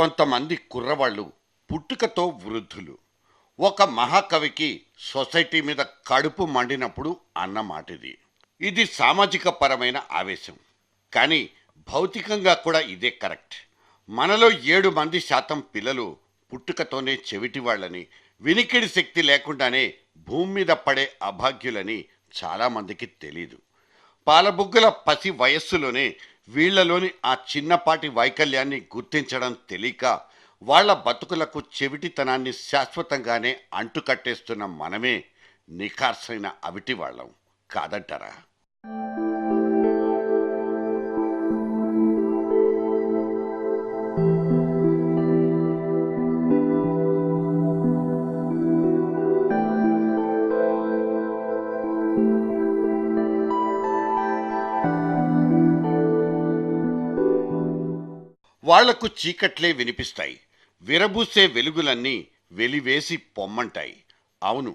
కొంతమంది కుర్రవాళ్ళు పుట్టుకతో వృద్ధులు. ఒక మహాకవికి సొసైటీ మీద కడుపు మండినప్పుడు అన్న మాటిది. ఇది సామాజిక పరమైన ఆవేశం, కానీ భౌతికంగా కూడా ఇదే కరెక్ట్. మనలో 7% పిల్లలు పుట్టుకతోనే చెవిటివాళ్ళని, వినికిడి శక్తి లేకుండానే భూమి మీద పడే అభాగ్యులని చాలామందికి తెలీదు. పాలబుగ్గల పసి వయస్సులోనే వీళ్లలోని ఆ చిన్నపాటి వైకల్యాన్ని గుర్తించడం తెలియక వాళ్ళ బతుకులకు చెవిటితనాన్ని శాశ్వతంగానే అంటుకట్టేస్తున్న మనమే నిఖార్సైన అవిటి వాళ్ళం కాదంటారా? వాళ్లకు చీకట్లే వినిపిస్తాయి, విరబూసే వెలుగులన్నీ వెలివేసి పొమ్మంటాయి. అవును,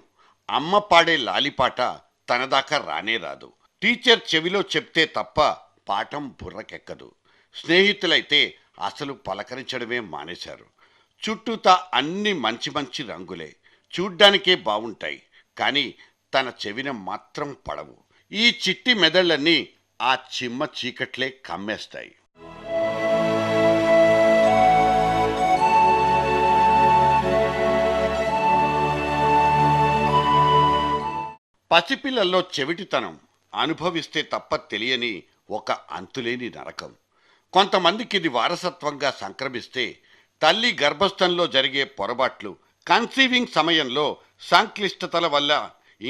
అమ్మ పాడే లాలిపాట తనదాకా రానే రాదు. టీచర్ చెవిలో చెప్తే తప్ప పాఠం బుర్రకెక్కదు. స్నేహితులైతే అసలు పలకరించడమే మానేశారు. చుట్టూతా అన్ని మంచి మంచి రంగులే, చూడ్డానికే బావుంటాయి, కానీ తన చెవిన మాత్రం పడవు. ఈ చిట్టి మెదళ్ళన్నీ ఆ చిమ్మ చీకట్లే కమ్మేస్తాయి. పసిపిల్లల్లో చెవిటితనం అనుభవిస్తే తప్ప తెలియని ఒక అంతులేని నరకం. కొంతమందికి ఇది వారసత్వంగా సంక్రమిస్తే తల్లి గర్భస్థంలో జరిగే పొరపాట్లు, కన్సీవింగ్ సమయంలో సంక్లిష్టతల వల్ల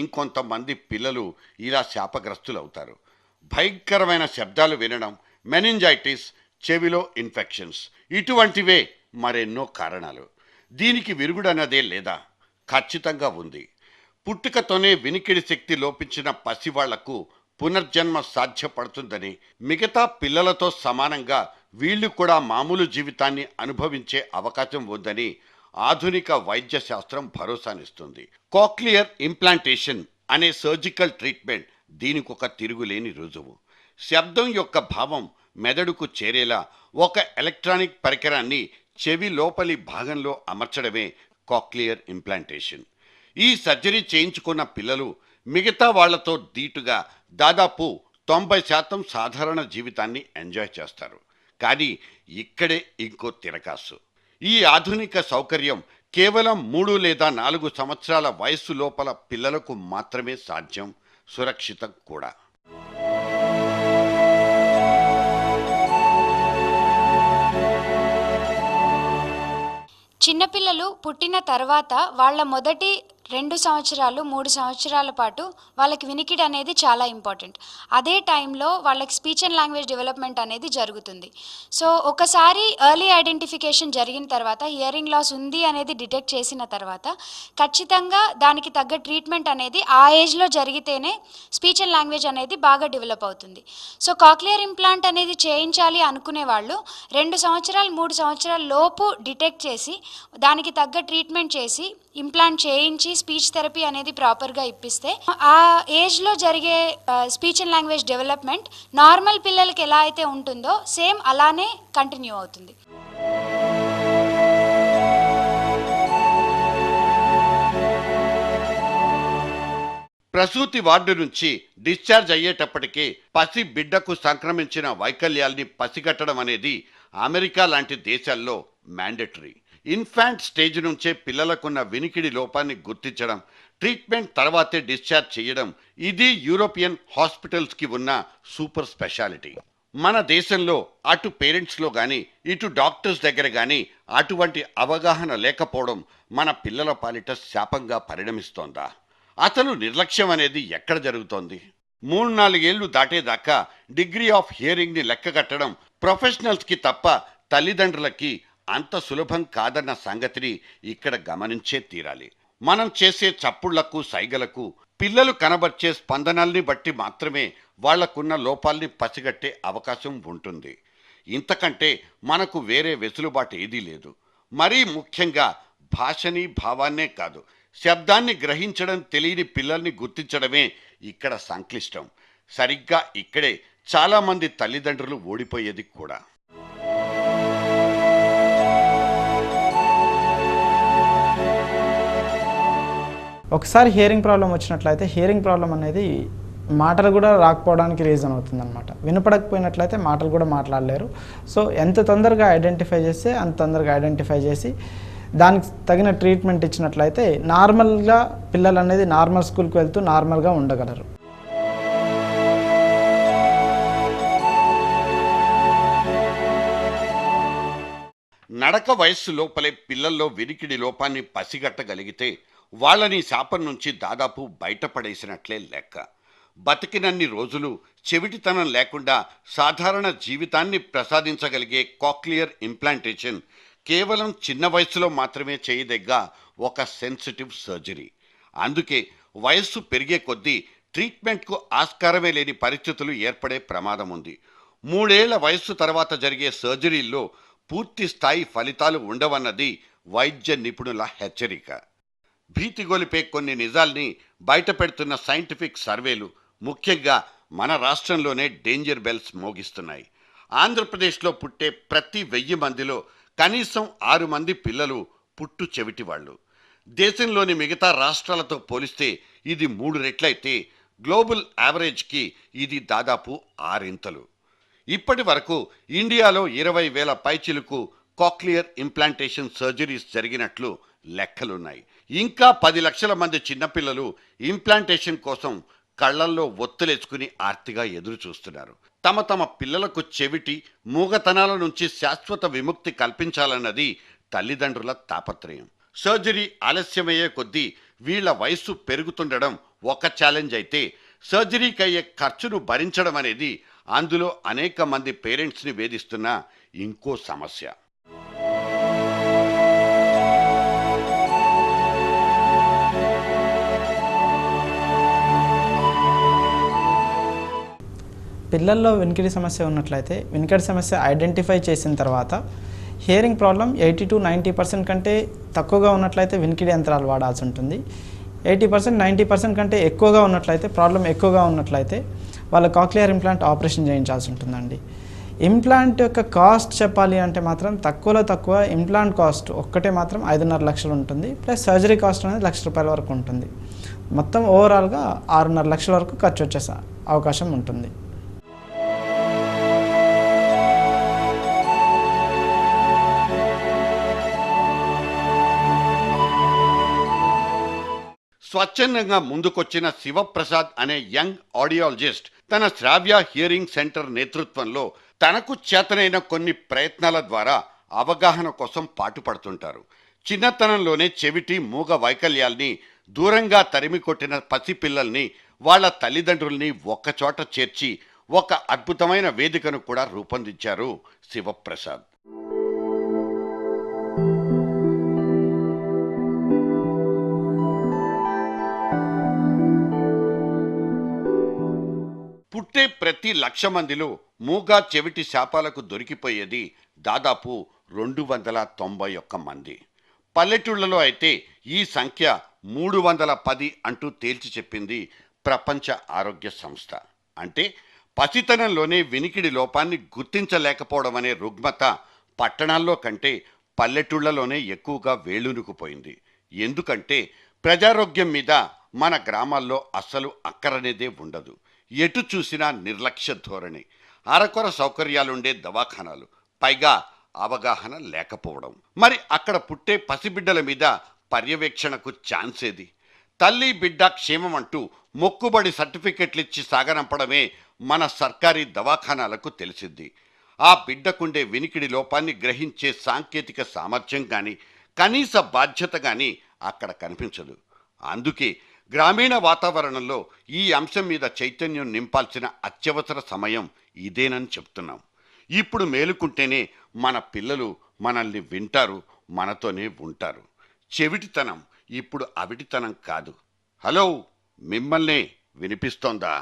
ఇంకొంతమంది పిల్లలు ఇలా శాపగ్రస్తులవుతారు. భయంకరమైన శబ్దాలు వినడం, మెనింజైటిస్, చెవిలో ఇన్ఫెక్షన్స్, ఇటువంటివే మరెన్నో కారణాలు. దీనికి విరుగుడన్నదే లేదా? ఖచ్చితంగా ఉంది. పుట్టుకతోనే వినికిడి శక్తి లోపించిన పసివాళ్లకు పునర్జన్మ సాధ్యపడుతుందని, మిగతా పిల్లలతో సమానంగా వీళ్ళు కూడా మామూలు జీవితాన్ని అనుభవించే అవకాశం ఉందని ఆధునిక వైద్య శాస్త్రం భరోసానిస్తుంది. కాక్లియర్ ఇంప్లాంటేషన్ అనే సర్జికల్ ట్రీట్మెంట్ దీనికొక తిరుగులేని రుజువు. శబ్దం యొక్క భావం మెదడుకు చేరేలా ఒక ఎలక్ట్రానిక్ పరికరాన్ని చెవి లోపలి భాగంలో అమర్చడమే కాక్లియర్ ఇంప్లాంటేషన్. ఈ సర్జరీ చేయించుకున్న పిల్లలు మిగతా వాళ్లతో దీటుగా దాదాపు 90% సాధారణ జీవితాన్ని ఎంజాయ్ చేస్తారు. కానీ ఇక్కడే ఇంకో తిరకాసు. ఈ ఆధునిక సౌకర్యం కేవలం 3 లేదా 4 సంవత్సరాల వయస్సు లోపల పిల్లలకు మాత్రమే సాధ్యం, సురక్షితం కూడా. చిన్నపిల్లలు పుట్టిన తర్వాత వాళ్ళ మొదటి 2 సంవత్సరాలు 3 సంవత్సరాల పాటు వాళ్ళకి వినికిడి అనేది చాలా ఇంపార్టెంట్. అదే టైంలో వాళ్ళకి స్పీచ్ అండ్ లాంగ్వేజ్ డెవలప్మెంట్ అనేది జరుగుతుంది. సో ఒకసారి ఎర్లీ ఐడెంటిఫికేషన్ జరిగిన తర్వాత, హియరింగ్ లాస్ ఉంది అనేది డిటెక్ట్ చేసిన తర్వాత ఖచ్చితంగా దానికి తగ్గ ట్రీట్మెంట్ అనేది ఆ ఏజ్లో జరిగితేనే స్పీచ్ అండ్ లాంగ్వేజ్ అనేది బాగా డెవలప్ అవుతుంది. సో కాక్లియర్ ఇంప్లాంట్ అనేది చేయించాలి అనుకునే వాళ్ళు 2 సంవత్సరాలు 3 సంవత్సరాల లోపు డిటెక్ట్ చేసి దానికి తగ్గ ట్రీట్మెంట్ చేసి ఇంప్లాంట్ చేయించి స్పీచ్ థెరపీ అనేది ప్రాపర్గా ఇప్పిస్తే ఆ ఏజ్లో జరిగే speech and language development normal పిల్లలకి ఎలా అయితే ఉంటుందో సేమ్ అలానే కంటిన్యూ అవుతుంది. ప్రసూతి వార్డు నుంచి డిశ్చార్జ్ అయ్యేటప్పటికే పసి బిడ్డకు సంక్రమించిన వైకల్యాల్ని పసిగట్టడం అనేది అమెరికా లాంటి దేశాల్లో మ్యాండేటరీ. ఇన్ఫాంట్ స్టేజ్ నుంచే పిల్లలకున్న వినికిడి లోపాన్ని గుర్తించడం, ట్రీట్మెంట్ తర్వాతే డిశ్చార్జ్ చేయడం, ఇది యూరోపియన్ హాస్పిటల్స్కి ఉన్న సూపర్ స్పెషాలిటీ. మన దేశంలో అటు పేరెంట్స్లో కానీ ఇటు డాక్టర్స్ దగ్గర కానీ అటువంటి అవగాహన లేకపోవడం మన పిల్లల పాలిట శాపంగా పరిణమిస్తోందా? అసలు నిర్లక్ష్యం అనేది ఎక్కడ జరుగుతోంది? 3-4 ఏళ్లు దాటేదాకా డిగ్రీ ఆఫ్ హియరింగ్ని లెక్కగట్టడం ప్రొఫెషనల్స్కి తప్ప తల్లిదండ్రులకి అంత సులభం కాదన్న సంగతిని ఇక్కడ గమనించే తీరాలి. మనం చేసే చప్పుళ్లకు, సైగలకు, పిల్లలు కనబర్చే స్పందనల్ని బట్టి మాత్రమే వాళ్లకున్న లోపాల్ని పసిగట్టే అవకాశం ఉంటుంది. ఇంతకంటే మనకు వేరే వెసులుబాటు ఏదీ లేదు. మరీ ముఖ్యంగా భాషని, భావాన్నే కాదు, శబ్దాన్ని గ్రహించడం తెలియని పిల్లల్ని గుర్తించడమే ఇక్కడ సంక్లిష్టం. సరిగ్గా ఇక్కడే చాలామంది తల్లిదండ్రులు ఓడిపోయేది కూడా. ఒకసారి హియరింగ్ ప్రాబ్లం వచ్చినట్లయితే హియరింగ్ ప్రాబ్లం అనేది మాటలు కూడా రాకపోవడానికి రీజన్ అవుతుందన్నమాట. వినపడకపోయినట్లయితే మాటలు కూడా మాట్లాడలేరు. సో ఎంత తొందరగా ఐడెంటిఫై చేస్తే అంత తొందరగా ఐడెంటిఫై చేసి దానికి తగిన ట్రీట్మెంట్ ఇచ్చినట్లయితే నార్మల్గా పిల్లలు అనేది నార్మల్ స్కూల్కి వెళ్తూ నార్మల్గా ఉండగలరు. నడక వయస్సు లోపలే పిల్లల్లో వినికిడి లోపాన్ని పసిగట్టగలిగితే వాళ్ళని శాపం నుంచి దాదాపు బయటపడేసినట్లే లెక్క. బతికినన్ని రోజులు చెవిటితనం లేకుండా సాధారణ జీవితాన్ని ప్రసాదించగలిగే కాక్లియర్ ఇంప్లాంటేషన్ కేవలం చిన్న వయసులో మాత్రమే చేయదగ్గ ఒక సెన్సిటివ్ సర్జరీ. అందుకే వయస్సు పెరిగే కొద్దీ ట్రీట్మెంట్కు ఆస్కారమే లేని పరిస్థితులు ఏర్పడే ప్రమాదం ఉంది. 3 ఏళ్ల వయస్సు తర్వాత జరిగే సర్జరీల్లో పూర్తి స్థాయి ఫలితాలు ఉండవన్నది వైద్య నిపుణుల హెచ్చరిక. భీతిగొలిపే కొన్ని నిజాల్ని బయటపెడుతున్న సైంటిఫిక్ సర్వేలు ముఖ్యంగా మన రాష్ట్రంలోనే డేంజర్ బెల్స్ మోగిస్తున్నాయి. ఆంధ్రప్రదేశ్లో పుట్టే ప్రతి 1000 మందిలో కనీసం 6 మంది పిల్లలు పుట్టు చెవిటి వాళ్ళు. దేశంలోని మిగతా రాష్ట్రాలతో పోలిస్తే ఇది 3 రెట్లయితే గ్లోబల్ యావరేజ్కి ఇది దాదాపు 6 ఇంతలు. ఇప్పటి వరకు ఇండియాలో 20,000 పైచిలుకు కాక్లియర్ ఇంప్లాంటేషన్ సర్జరీస్ జరిగినట్లు లెక్కలున్నాయి. ఇంకా 10 లక్షల మంది చిన్నపిల్లలు ఇంప్లాంటేషన్ కోసం కళ్లల్లో ఒత్తులేసుకుని ఆర్తిగా ఎదురు చూస్తున్నారు. తమ పిల్లలకు చెవిటి మూగతనాల నుంచి శాశ్వత విముక్తి కల్పించాలన్నది తల్లిదండ్రుల తాపత్రయం. సర్జరీ ఆలస్యమయ్యే కొద్దీ వీళ్ల వయస్సు పెరుగుతుండడం ఒక ఛాలెంజ్ అయితే, సర్జరీకి అయ్యే ఖర్చును భరించడం అనేది అందులో అనేక మంది పేరెంట్స్ని వేధిస్తున్న ఇంకో సమస్య. పిల్లల్లో వినికిడి సమస్య ఉన్నట్లయితే వినికిడి సమస్య ఐడెంటిఫై చేసిన తర్వాత హియరింగ్ ప్రాబ్లం 80 to 90% కంటే తక్కువగా ఉన్నట్లయితే వినికిడి యంత్రాలు వాడాల్సి ఉంటుంది. 80% 90% కంటే ఎక్కువగా ఉన్నట్లయితే, ప్రాబ్లం ఎక్కువగా ఉన్నట్లయితే వాళ్ళ కాక్లియర్ ఇంప్లాంట్ ఆపరేషన్ చేయించాల్సి ఉంటుందండి. ఇంప్లాంట్ యొక్క కాస్ట్ చెప్పాలి అంటే మాత్రం తక్కువలో తక్కువ ఇంప్లాంట్ కాస్ట్ ఒక్కటే మాత్రం 5.5 లక్షలు ఉంటుంది. ప్లస్ సర్జరీ కాస్ట్ అనేది ₹1,00,000 వరకు ఉంటుంది. మొత్తం ఓవరాల్గా 6.5 లక్షల వరకు ఖర్చు వచ్చే అవకాశం ఉంటుంది. స్వచ్ఛందంగా ముందుకొచ్చిన శివప్రసాద్ అనే యంగ్ ఆడియాలజిస్ట్ తన శ్రావ్య హియరింగ్ సెంటర్ నేతృత్వంలో తనకు చేతనైన కొన్ని ప్రయత్నాల ద్వారా అవగాహన కోసం పాటుపడుతుంటారు. చిన్నతనంలోనే చెవిటి మూగ వైకల్యాల్ని దూరంగా తరిమి కొట్టిన పసిపిల్లల్ని వాళ్ళ తల్లిదండ్రుల్ని ఒక్కచోట చేర్చి ఒక అద్భుతమైన వేదికను కూడా రూపొందించారు శివప్రసాద్. పుట్టే ప్రతి 1,00,000 మందిలో మూగా చెవిటి శాపాలకు దొరికిపోయేది దాదాపు 291 మంది. పల్లెటూళ్లలో అయితే ఈ సంఖ్య 310 అంటూ తేల్చి చెప్పింది ప్రపంచ ఆరోగ్య సంస్థ. అంటే పసితనంలోనే వినికిడి లోపాన్ని గుర్తించలేకపోవడం అనే రుగ్మత పట్టణాల్లో కంటే పల్లెటూళ్లలోనే ఎక్కువగా వేళ్ళూనుకుపోయింది. ఎందుకంటే ప్రజారోగ్యం మీద మన గ్రామాల్లో అస్సలు అక్కరనేదే ఉండదు. ఎటు చూసినా నిర్లక్ష్య ధోరణి, అరకొర సౌకర్యాలుండే దవాఖానాలు, పైగా అవగాహన లేకపోవడం. మరి అక్కడ పుట్టే పసిబిడ్డల మీద పర్యవేక్షణకు ఛాన్స్ ఏది? తల్లి బిడ్డ క్షేమం అంటూ మొక్కుబడి సర్టిఫికెట్లిచ్చి సాగనంపడమే మన సర్కారీ దవాఖానాలకు తెలిసింది. ఆ బిడ్డకుండే వినికిడి లోపాన్ని గ్రహించే సాంకేతిక సామర్థ్యం కానీ, కనీస బాధ్యత కానీ అక్కడ కనిపించదు. అందుకే గ్రామీణ వాతావరణంలో ఈ అంశం మీద చైతన్యం నింపాల్సిన అత్యవసర సమయం ఇదేనని చెప్తున్నాం. ఇప్పుడు మేలుకుంటేనే మన పిల్లలు మనల్ని వింటారు, మనతోనే ఉంటారు. చెవిటితనం ఇప్పుడు అవిటితనం కాదు. హలో, మిమ్మల్ని వినిపిస్తోందా?